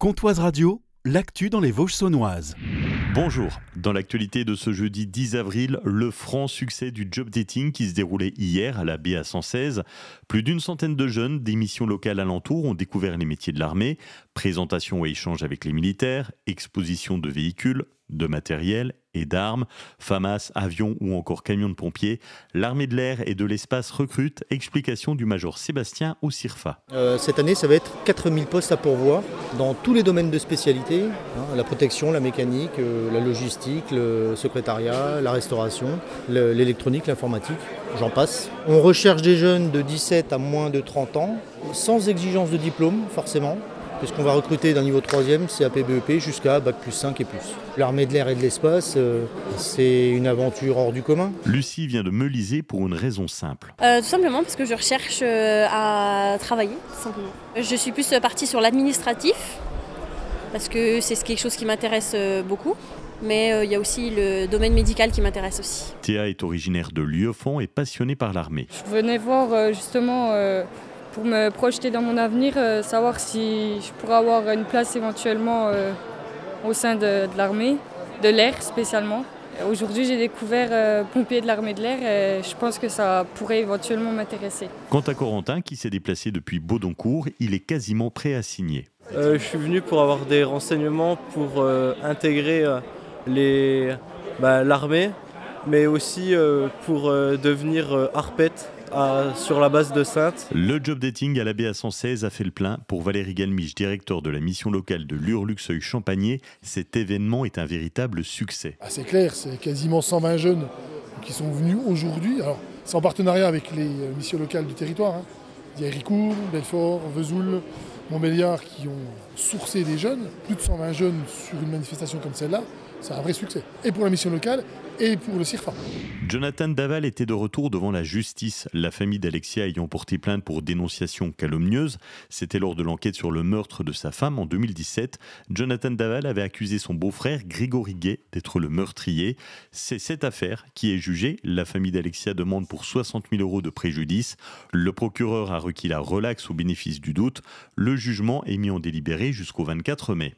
Comtoise Radio, l'actu dans les Vosges saunoises. Bonjour, dans l'actualité de ce jeudi 10 avril, le franc succès du job dating qui se déroulait hier à la BA 116. Plus d'une centaine de jeunes d'émissions locales alentours ont découvert les métiers de l'armée, présentation et échange avec les militaires, exposition de véhicules, de matériel et d'armes, FAMAS, avions ou encore camions de pompiers. L'armée de l'air et de l'espace recrute, explication du major Sébastien au CIRFA. Cette année, ça va être 4000 postes à pourvoir dans tous les domaines de spécialité, la protection, la mécanique, la logistique, le secrétariat, la restauration, l'électronique, l'informatique, j'en passe. On recherche des jeunes de 17 à moins de 30 ans, sans exigence de diplôme forcément, puisqu'on va recruter d'un niveau 3e, CAP BEP, jusqu'à Bac plus 5 et plus. L'armée de l'air et de l'espace, c'est une aventure hors du commun. Lucie vient de Melisay pour une raison simple. Tout simplement parce que je recherche à travailler, tout simplement. Je suis plus partie sur l'administratif, parce que c'est quelque chose qui m'intéresse beaucoup. Mais il y a aussi le domaine médical qui m'intéresse aussi. Théa est originaire de Lieufond et passionnée par l'armée. Je venais voir justement pour me projeter dans mon avenir, savoir si je pourrais avoir une place éventuellement au sein de l'armée, de l'air spécialement. Aujourd'hui, j'ai découvert pompier de l'armée de l'air et je pense que ça pourrait éventuellement m'intéresser. Quant à Corentin, qui s'est déplacé depuis Baudoncourt, il est quasiment prêt à signer. Je suis venu pour avoir des renseignements pour intégrer l'armée, mais aussi pour devenir harpette sur la base de Saintes. Le job dating à la BA 116 a fait le plein. Pour Valérie Galmiche, directeur de la mission locale de Lure-Luxeuil-Champagné, cet événement est un véritable succès. C'est clair, c'est quasiment 120 jeunes qui sont venus aujourd'hui. Alors, c'est en partenariat avec les missions locales du territoire. Il y a Héricourt, Belfort, Vesoul, Montbéliard qui ont sourcé des jeunes. Plus de 120 jeunes sur une manifestation comme celle-là, c'est un vrai succès. Et pour la mission locale, et pour le CIRFA. Jonathan Daval était de retour devant la justice, la famille d'Alexia ayant porté plainte pour dénonciation calomnieuse. C'était lors de l'enquête sur le meurtre de sa femme en 2017. Jonathan Daval avait accusé son beau-frère Grégory Gay d'être le meurtrier. C'est cette affaire qui est jugée. La famille d'Alexia demande pour 60 000 € de préjudice. Le procureur a requis la relaxe au bénéfice du doute. Le jugement est mis en délibéré jusqu'au 24 mai.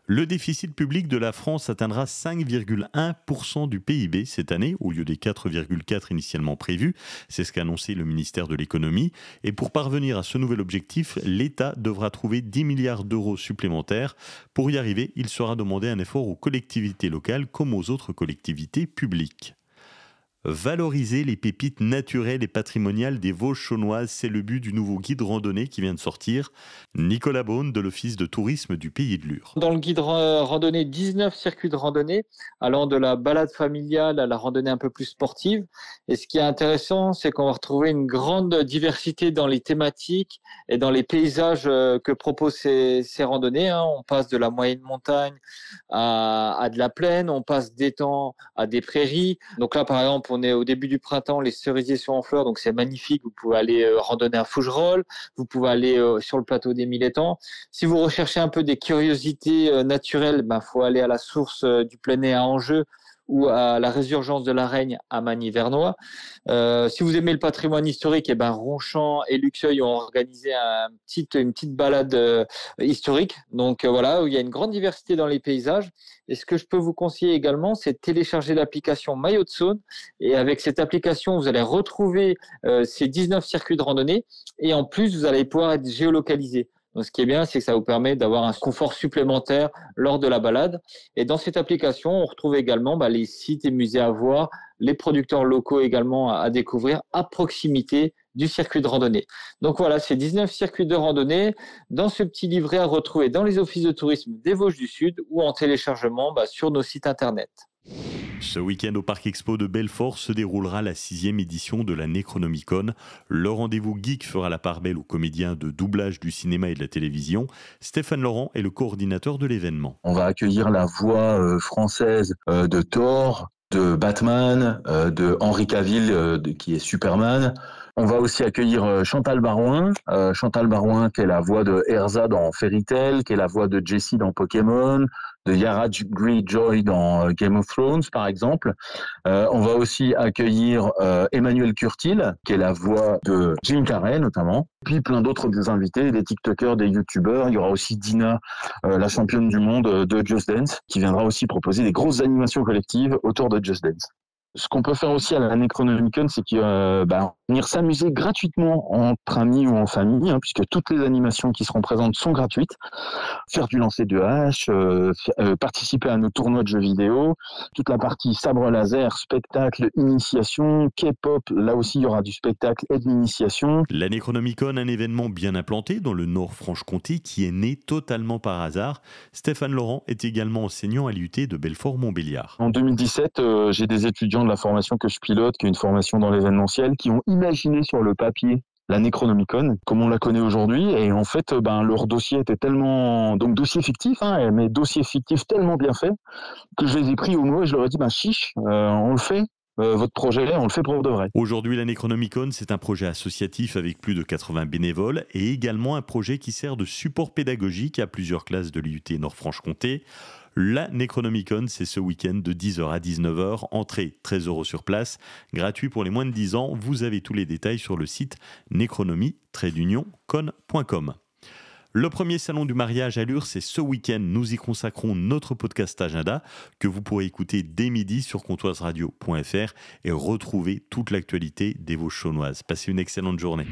Le déficit public de la France atteindra 5,1% du PIB cette année, au lieu des 4,4% initialement prévus. C'est ce qu'a annoncé le ministère de l'économie. Et pour parvenir à ce nouvel objectif, l'État devra trouver 10 milliards d'euros supplémentaires. Pour y arriver, il sera demandé un effort aux collectivités locales comme aux autres collectivités publiques. Valoriser les pépites naturelles et patrimoniales des Vosges saunoises, c'est le but du nouveau guide randonnée qui vient de sortir. Nicolas Beaune de l'Office de tourisme du Pays de Lure. Dans le guide randonnée, 19 circuits de randonnée, allant de la balade familiale à la randonnée un peu plus sportive. Et ce qui est intéressant, c'est qu'on va retrouver une grande diversité dans les thématiques et dans les paysages que proposent ces randonnées. On passe de la moyenne montagne à de la plaine, on passe d'étangs à des prairies. Donc là, par exemple, on est au début du printemps, les cerisiers sont en fleurs, donc c'est magnifique. Vous pouvez aller randonner à Fougerolles, vous pouvez aller sur le plateau des Mille Étangs. Si vous recherchez un peu des curiosités naturelles, faut aller à la source du Planet à Angers ou à la résurgence de la Reigne à Magny-Vernois. Si vous aimez le patrimoine historique, Ronchamp et Luxeuil ont organisé une petite balade historique. Donc voilà, où il y a une grande diversité dans les paysages. Et ce que je peux vous conseiller également, c'est de télécharger l'application Maillot de Saône. Et avec cette application, vous allez retrouver ces 19 circuits de randonnée. Et en plus, vous allez pouvoir être géolocalisé. Donc, ce qui est bien, c'est que ça vous permet d'avoir un confort supplémentaire lors de la balade. Et dans cette application, on retrouve également les sites et musées à voir, les producteurs locaux également à découvrir à proximité du circuit de randonnée. Donc voilà, c'est 19 circuits de randonnée dans ce petit livret à retrouver dans les offices de tourisme des Vosges du Sud ou en téléchargement sur nos sites internet. Ce week-end au Parc Expo de Belfort se déroulera la 6e édition de la Necronomicon. Le rendez-vous geek fera la part belle aux comédiens de doublage du cinéma et de la télévision. Stéphane Laurent est le coordinateur de l'événement. On va accueillir la voix française de Thor, de Batman, de Henry Cavill qui est Superman, On va aussi accueillir Chantal Barouin. Chantal Barouin qui est la voix de Erza dans Fairy Tail, qui est la voix de Jessie dans Pokémon, de Yara Greyjoy dans Game of Thrones, par exemple. On va aussi accueillir Emmanuel Curtil, qui est la voix de Jim Carrey, notamment. Puis plein d'autres des invités, des TikTokers, des YouTubeurs. Il y aura aussi Dina, la championne du monde de Just Dance, qui viendra aussi proposer des grosses animations collectives autour de Just Dance. Ce qu'on peut faire aussi à la Necronomicon, c'est venir s'amuser gratuitement entre amis ou en famille, puisque toutes les animations qui seront présentes sont gratuites. Faire du lancer de hache, participer à nos tournois de jeux vidéo, toute la partie sabre laser, spectacle, initiation, K-pop, là aussi il y aura du spectacle et de l'initiation. La Necronomicon, un événement bien implanté dans le Nord-Franche-Comté qui est né totalement par hasard. Stéphane Laurent est également enseignant à l'IUT de Belfort-Montbéliard. En 2017, j'ai des étudiants de la formation que je pilote, qui est une formation dans l'événementiel, qui ont imaginé sur le papier la Necronomicon, comme on la connaît aujourd'hui, et en fait, leur dossier était tellement... Donc dossier fictif, mais dossier fictif tellement bien fait, que je les ai pris au mot et je leur ai dit, chiche, on le fait. Votre projet, on le fait pour de vrai. Aujourd'hui, la Necronomicon, c'est un projet associatif avec plus de 80 bénévoles et également un projet qui sert de support pédagogique à plusieurs classes de l'IUT Nord-Franche-Comté. La Necronomicon, c'est ce week-end de 10h à 19h. Entrée 13 € sur place, gratuit pour les moins de 10 ans. Vous avez tous les détails sur le site necronomie-con.com. Le premier salon du mariage à Lure, c'est ce week-end. Nous y consacrons notre podcast agenda que vous pourrez écouter dès midi sur comptoirsradio.fr et retrouver toute l'actualité des Vosges saunoises. Passez une excellente journée.